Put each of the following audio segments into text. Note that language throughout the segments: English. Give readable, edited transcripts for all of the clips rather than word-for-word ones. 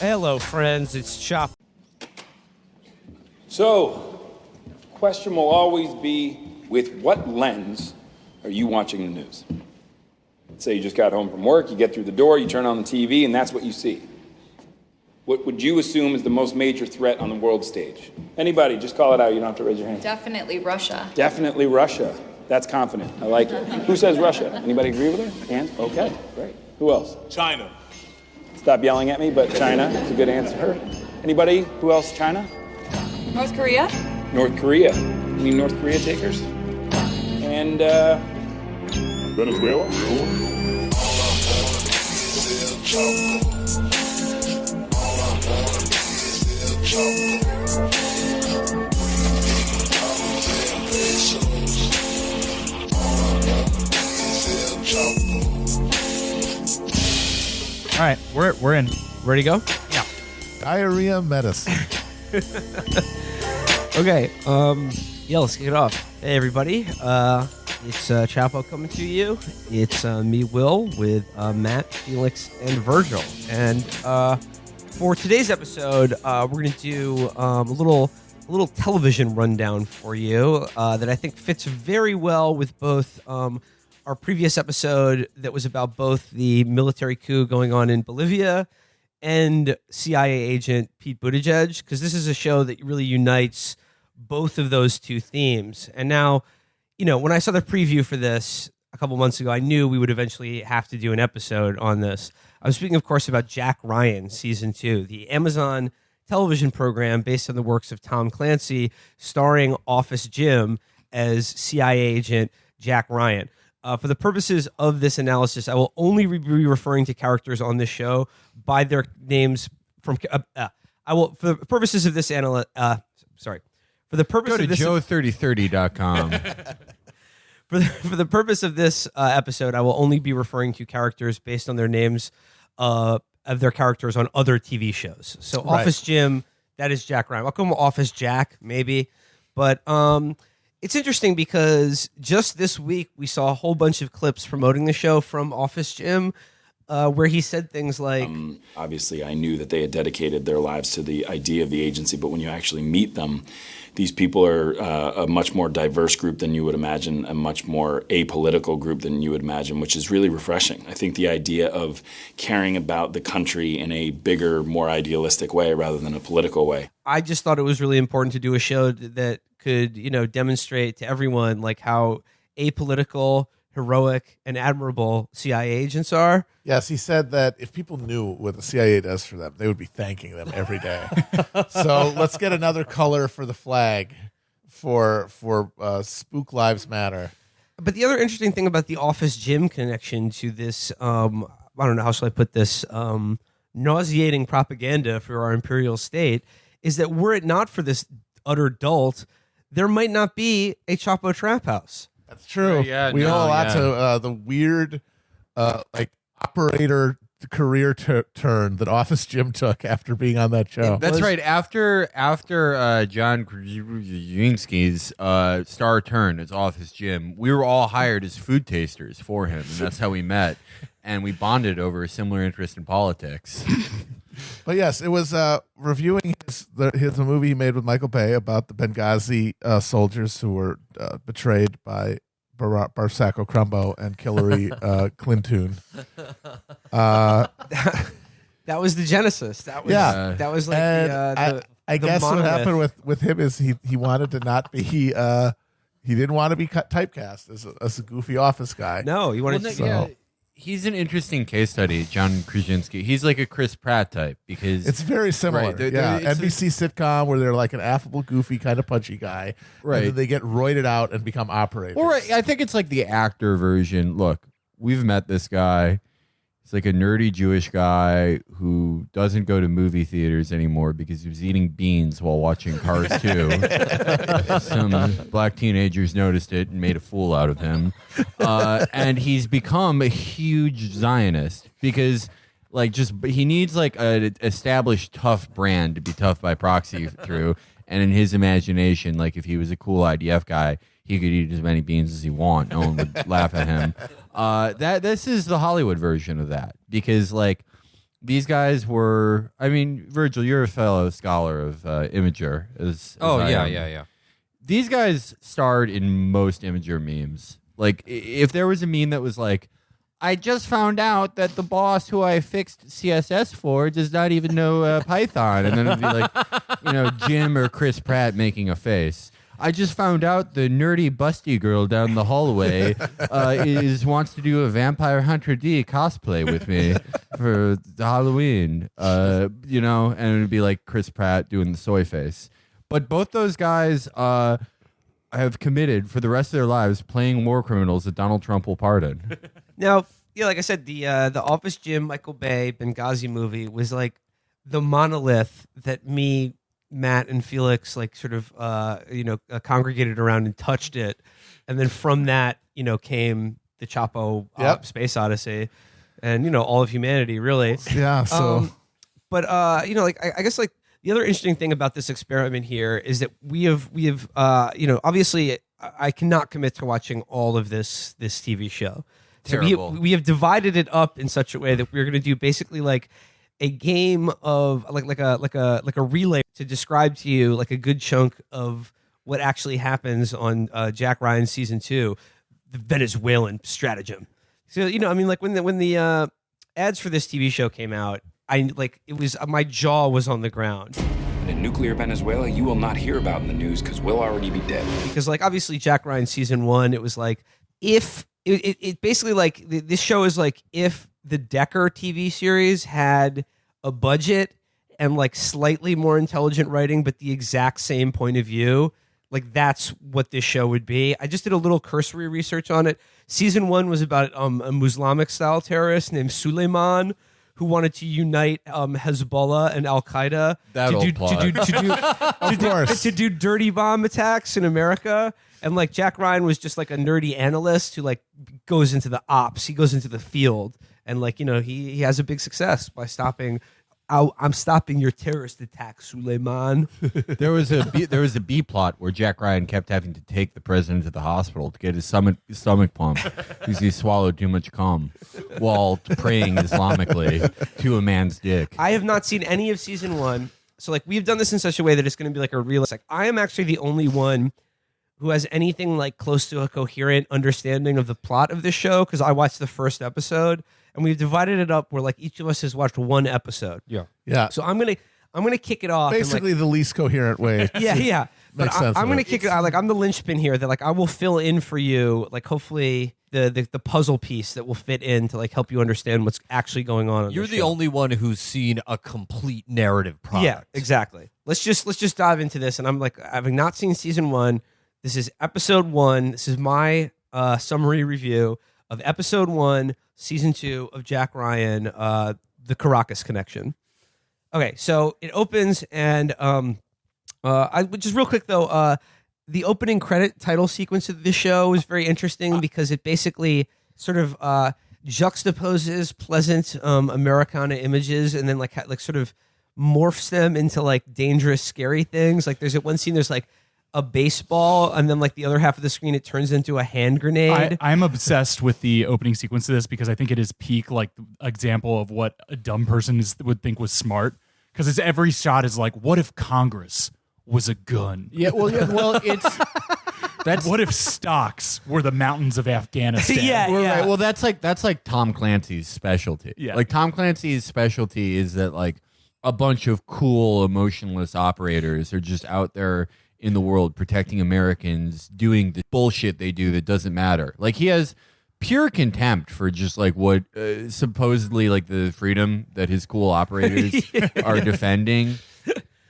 Hello, friends. It's Chapo. So, question will always be, with what lens are you watching the news? Let's say you just got home from work, you get through the door, you turn on the TV, and that's what you see. What would you assume is the most major threat on the world stage? Anybody, just call it out. You don't have to raise your hand. Definitely Russia. Definitely Russia. That's confident. I like it. Who says Russia? Anybody agree with her? Hands? Okay, great. Who else? China. Stop yelling at me, but China is a good answer. Anybody? Who else? China? North Korea? North Korea. Any North Korea takers? And, Venezuela. All right, we're in. Ready to go? Yeah. Diarrhea medicine. Okay. Yeah, let's kick it off. Hey, everybody. It's Chapo coming to you. It's me, Will, with Matt, Felix, and Virgil. And for today's episode, we're going to do a little television rundown for you that I think fits very well with both our previous episode that was about both the military coup going on in Bolivia and CIA agent Pete Buttigieg, because this is a show that really unites both of those two themes. And now, you know, when I saw the preview for this a couple months ago, I knew we would eventually have to do an episode on this. I was speaking, of course, about Jack Ryan, Season 2, the Amazon television program based on the works of Tom Clancy, starring Office Jim as CIA agent Jack Ryan. For the purposes of this analysis, I will only be referring to characters on this show by their names from. I will, for the purposes of this For the purpose Go to of this, joe3030.com. for the purpose of this episode, I will only be referring to characters based on their names of their characters on other TV shows. So, Right. Office Jim, that is Jack Ryan. I'll call him Office Jack, maybe, but it's interesting because just this week we saw a whole bunch of clips promoting the show from Office Jim, where he said things like, obviously, I knew that they had dedicated their lives to the idea of the agency, but when you actually meet them, these people are a much more diverse group than you would imagine, a much more apolitical group than you would imagine, which is really refreshing. I think the idea of caring about the country in a bigger, more idealistic way rather than a political way. I just thought it was really important to do a show that could, you know, demonstrate to everyone like how apolitical, heroic, and admirable CIA agents are. Yes, he said that if people knew what the CIA does for them, they would be thanking them every day. So let's get another color for the flag for Spook Lives Matter. But the other interesting thing about the Office Jim connection to this, I don't know, how shall I put this, nauseating propaganda for our imperial state is that were it not for this utter dolt, there might not be a Chapo Trap House. That's true. We owe a lot to the weird operator career turn that Office Jim took after being on that show. That's right. After John Krasinski's star turn as Office Jim, we were all hired as food tasters for him, and that's how we met. And we bonded over a similar interest in politics. But yes, it was reviewing his movie he made with Michael Bay about the Benghazi soldiers who were betrayed by Barsacco Crumbo and Hillary Clinton. That was the genesis. That was like I guess monolith. what happened with him is he wanted to not be he didn't want to be typecast as a goofy office guy. No, he wanted to. He's an interesting case study, John Krasinski. He's like a Chris Pratt type because it's very similar. Right, NBC sitcom where they're like an affable, goofy, kind of punchy guy. Right. And then they get roided out and become operators. Well, right. I think it's like the actor version. Look, we've met this guy. He's like a nerdy Jewish guy who doesn't go to movie theaters anymore because he was eating beans while watching Cars 2. Some black teenagers noticed it and made a fool out of him. And he's become a huge Zionist because he needs like an established tough brand to be tough by proxy through. And in his imagination, like if he was a cool IDF guy, he could eat as many beans as he want. No one would laugh at him. This is the Hollywood version of that because like these guys were. I mean, Virgil, you're a fellow scholar of Imager. As I am. yeah. These guys starred in most Imager memes. Like, if there was a meme that was like, I just found out that the boss who I fixed CSS for does not even know Python. And then it'd be like, Jim or Chris Pratt making a face. I just found out the nerdy busty girl down the hallway wants to do a Vampire Hunter D cosplay with me for Halloween. And it'd be like Chris Pratt doing the soy face. But both those guys have committed for the rest of their lives playing war criminals that Donald Trump will pardon. Now, like I said, the Office Jim Michael Bay Benghazi movie was like the monolith that me, Matt, and Felix congregated around and touched it, and then from that came the Chapo Space Odyssey, and all of humanity really. Yeah. So, I guess like the other interesting thing about this experiment here is that we have obviously I cannot commit to watching all of this TV show. So we have divided it up in such a way that we're going to do basically like a game of like a relay to describe to you like a good chunk of what actually happens on Jack Ryan season 2, the Venezuelan stratagem. So when the ads for this TV show came out, my jaw was on the ground. In nuclear Venezuela, you will not hear about in the news because we'll already be dead. Because obviously Jack Ryan season 1, it was like if it basically like this show is like if the Decker TV series had a budget and like slightly more intelligent writing, but the exact same point of view. Like that's what this show would be. I just did a little cursory research on it. Season 1 was about a Muslimic style terrorist named Suleiman who wanted to unite Hezbollah and Al Qaeda to do dirty bomb attacks in America. And like Jack Ryan was just like a nerdy analyst who like goes into the ops. He goes into the field and he has a big success by stopping. I'm stopping your terrorist attack, Suleiman. There was a B plot where Jack Ryan kept having to take the president to the hospital to get his stomach pumped because he swallowed too much cum while praying Islamically to a man's dick. I have not seen any of season 1, so like we've done this in such a way that it's going to be like a realistic. I am actually the only one who has anything like close to a coherent understanding of the plot of this show because I watched the first episode. And we've divided it up where like each of us has watched one episode. yeah. So I'm gonna kick it off. Basically, the least coherent way. Yeah. But Makes sense I'm of gonna it. kick it. I'm the linchpin here. That like I will fill in for you. Like hopefully the puzzle piece that will fit in to like help you understand what's actually going on. You're the only one who's seen a complete narrative product. Yeah, exactly. Let's just dive into this. And I'm like, having not seen season 1, this is episode 1. This is my summary review of episode 1. Season 2 of Jack Ryan, The Caracas Connection. Okay, so it opens and just real quick though, the opening credit title sequence of this show is very interesting because it basically sort of juxtaposes pleasant Americana images and then like sort of morphs them into like dangerous, scary things. Like there's at one scene, there's like a baseball, and then like the other half of the screen, it turns into a hand grenade. I'm obsessed with the opening sequence of this because I think it is peak like example of what a dumb person would think was smart. Because it's every shot is like, what if Congress was a gun? Well, that's what if stocks were the mountains of Afghanistan? Yeah. right. Well, that's like Tom Clancy's specialty. Yeah. Like Tom Clancy's specialty is that like a bunch of cool, emotionless operators are just out there in the world protecting Americans, doing the bullshit they do that doesn't matter. Like he has pure contempt for just like what supposedly like the freedom that his cool operators are defending.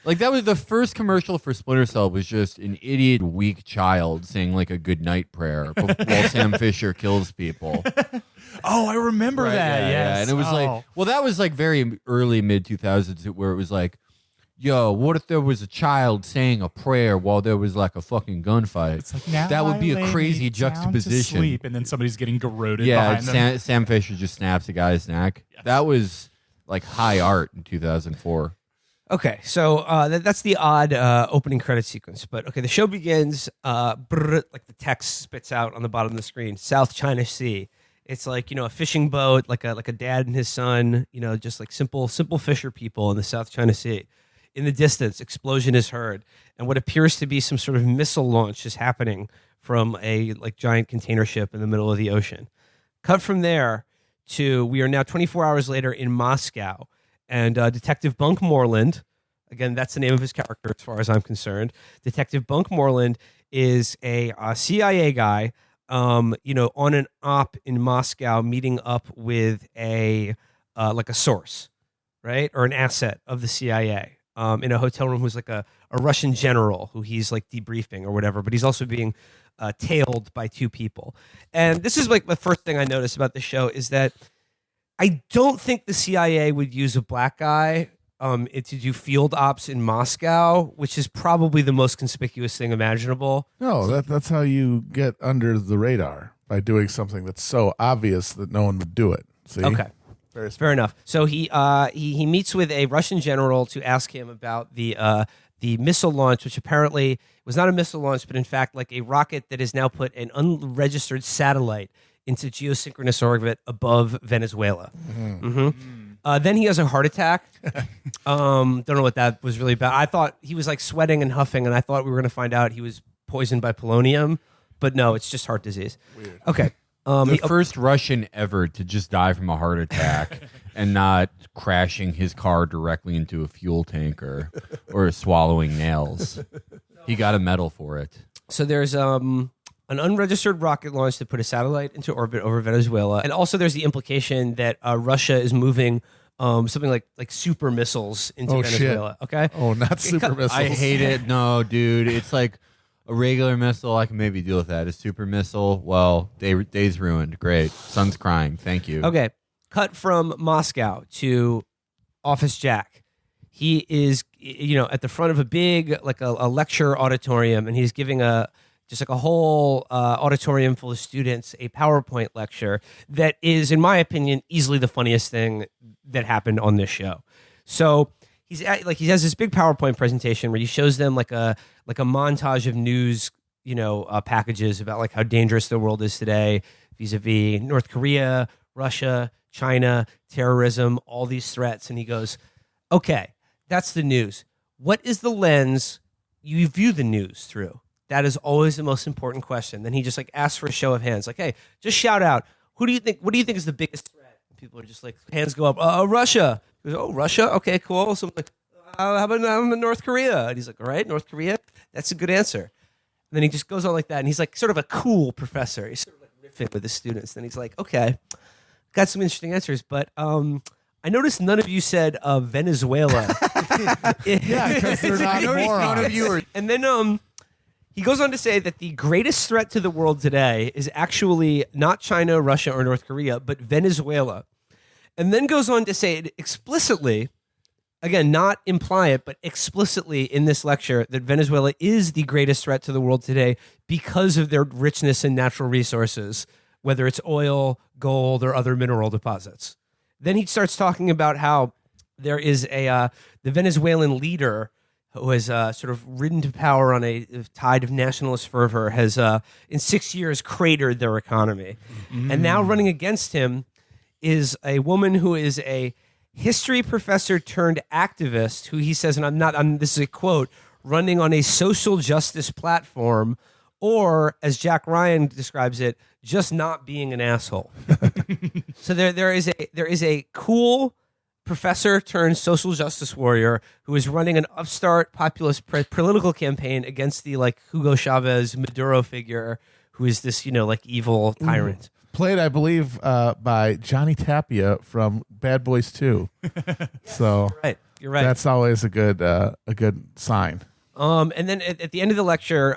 Like that was the first commercial for Splinter Cell was just an idiot, weak child saying like a good night prayer while Sam Fisher kills people. Oh, I remember Right, that. yeah, Yes. yeah. And it was Oh. like, well, that was like very early mid 2000s where it was like, yo, what if there was a child saying a prayer while there was like a fucking gunfight? It's like, now that would I be lay a me crazy down to juxtaposition. sleep, and then somebody's getting garroted Yeah, behind them. Sam Fisher just snaps a guy's neck. Yes. That was like high art in 2004. Okay, so that's the odd opening credit sequence. But okay, the show begins, like the text spits out on the bottom of the screen, South China Sea. It's like, a fishing boat, like a dad and his son, just like simple fisher people in the South China Sea. In the distance, explosion is heard, and what appears to be some sort of missile launch is happening from a like giant container ship in the middle of the ocean. Cut from there to we are now 24 hours later in Moscow, and Detective Bunk Moreland, again, that's the name of his character as far as I'm concerned. Detective Bunk Moreland is a CIA guy, on an op in Moscow, meeting up with a source, right, or an asset of the CIA. In a hotel room, who's like a Russian general who he's like debriefing or whatever, but he's also being tailed by two people. And this is like the first thing I noticed about the show is that I don't think the CIA would use a black guy to do field ops in Moscow, which is probably the most conspicuous thing imaginable. No, that's how you get under the radar, by doing something that's so obvious that no one would do it. See? Okay. Fair enough. So he meets with a Russian general to ask him about the missile launch, which apparently was not a missile launch, but in fact like a rocket that has now put an unregistered satellite into geosynchronous orbit above Venezuela. Then he has a heart attack. Don't know what that was really about. I thought he was like sweating and huffing, and I thought we were going to find out he was poisoned by polonium, but no, it's just heart disease. Weird. Okay. The first Russian ever to just die from a heart attack and not crashing his car directly into a fuel tanker or swallowing nails. He got a medal for it. So there's an unregistered rocket launch that put a satellite into orbit over Venezuela, and also there's the implication that Russia is moving something like super missiles into Venezuela. Shit. Okay. Oh, not super missiles. I hate it. No, dude. It's like a regular missile, I can maybe deal with that. A super missile, well, day's ruined. Great. Son's crying. Thank you. Okay. Cut from Moscow to Office Jack. He is, at the front of a big, like a lecture auditorium, and he's giving a whole auditorium full of students a PowerPoint lecture that is, in my opinion, easily the funniest thing that happened on this show. So he has this big PowerPoint presentation where he shows them like a montage of news, packages about like how dangerous the world is today vis-a-vis North Korea, Russia, China, terrorism, all these threats. And he goes, okay, that's the news. What is the lens you view the news through? That is always the most important question. Then he just like asks for a show of hands. Like, hey, just shout out. What do you think is the biggest threat? And people are just like, hands go up. Russia. He goes, oh, Russia? Okay, cool. So I'm like, how about North Korea? And he's like, all right, North Korea? That's a good answer. And then he just goes on like that. And he's like sort of a cool professor. He's sort of like riffing with his students. Then he's like, okay, got some interesting answers. But I noticed none of you said Venezuela. Yeah, because they're not morons. None of you are. And then he goes on to say that the greatest threat to the world today is actually not China, Russia, or North Korea, but Venezuela. And then goes on to say it explicitly, again, not imply it, but explicitly in this lecture, that Venezuela is the greatest threat to the world today because of their richness in natural resources, whether it's oil, gold, or other mineral deposits. Then he starts talking about how there is the Venezuelan leader who has sort of ridden to power on a tide of nationalist fervor, has in 6 years cratered their economy. And now running against him is a woman who is a history professor turned activist who he says, and this is a quote, running on a social justice platform, or as Jack Ryan describes it, just not being an asshole. So there is a cool professor turned social justice warrior who is running an upstart populist political campaign against the like Hugo Chavez Maduro figure, who is this evil tyrant. Played, I believe, by Johnny Tapia from Bad Boys 2. So You're right. That's always a good sign. And then at the end of the lecture,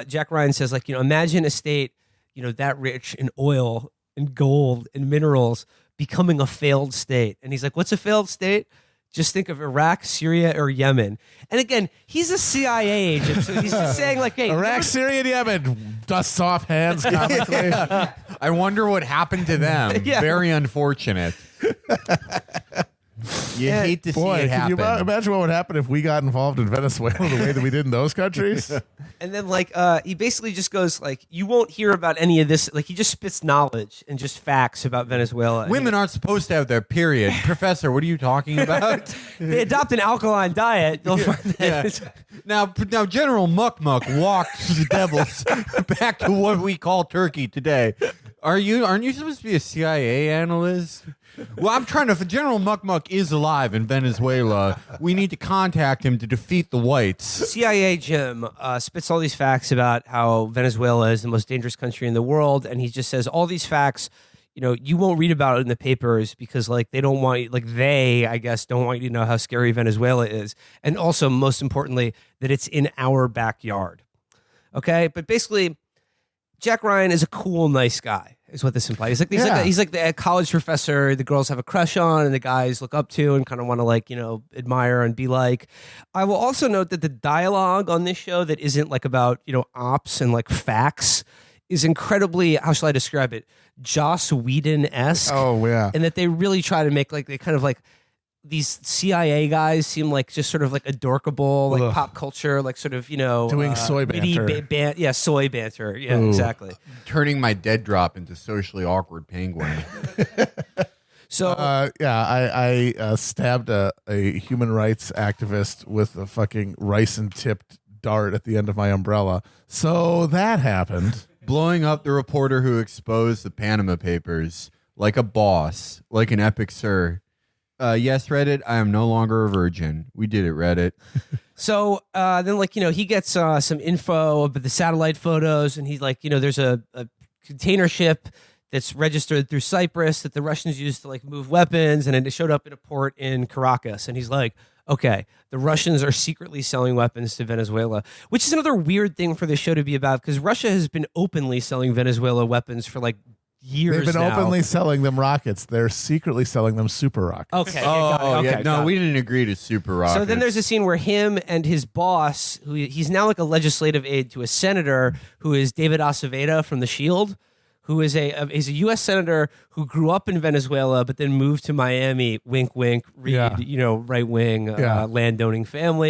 Jack Ryan says, imagine a state, that rich in oil and gold and minerals becoming a failed state. And he's like, what's a failed state? Just think of Iraq, Syria, or Yemen. And again, he's a CIA agent, so he's just saying hey, Iraq, Syria, and Yemen. Dusts off hands comically. I wonder what happened to them. Yeah. Very unfortunate. You hate to see it Can happen. you imagine what would happen if we got involved in Venezuela the way that we did in those countries? And then like he basically just goes like, you won't hear about any of this. Like he just spits knowledge and just facts about Venezuela. Women aren't supposed to have their period. Professor, what are you talking about? They adopt an alkaline diet. They'll find that. Now General Muck walked the devils back to what we call Turkey today. Aren't you supposed to be a CIA analyst? Well, I'm trying to. If General Muck is alive in Venezuela, we need to contact him to defeat the whites. CIA Jim spits all these facts about how Venezuela is the most dangerous country in the world, and he just says all these facts. You know, you won't read about it in the papers because, like, they don't want you, like, I guess, don't want you to know how scary Venezuela is, and also, most importantly, that it's in our backyard. Okay, but basically, Jack Ryan is a cool, nice guy, is what this implies. He's like the college professor the girls have a crush on and the guys look up to and kind of want to, like, you know, admire and be like. I will also note that the dialogue on this show that isn't like about, you know, ops and like facts is incredibly, how shall I describe it, Joss Whedon-esque. Oh, yeah. And that they really try to make like, they kind of like, these CIA guys seem like just sort of like adorkable, like pop culture, like sort of, you know, doing soy banter. Soy banter. Yeah, Ooh. exactly. Turning my dead drop into socially awkward penguin. So I stabbed a human rights activist with a fucking rice and tipped dart at the end of my umbrella. So that happened. Blowing up the reporter who exposed the Panama Papers like a boss, like an epic sir. Yes, Reddit, I am no longer a virgin. We did it, Reddit. So then, like, you know, he gets some info about the satellite photos, and he's like, you know, there's a container ship that's registered through Cyprus that the Russians used to, like, move weapons, and it showed up in a port in Caracas. And he's like, okay, the Russians are secretly selling weapons to Venezuela, which is another weird thing for this show to be about, because Russia has been openly selling Venezuela weapons for, like, years. They've been now. openly selling them rockets. They're secretly selling them super rockets. Okay. We didn't agree to super rockets. So then there's a scene where him and his boss, who he's now like a legislative aide to a senator, who is David Acevedo from The Shield, who is a U.S. senator who grew up in Venezuela but then moved to Miami. Wink, wink. Read, you know, right wing landowning family.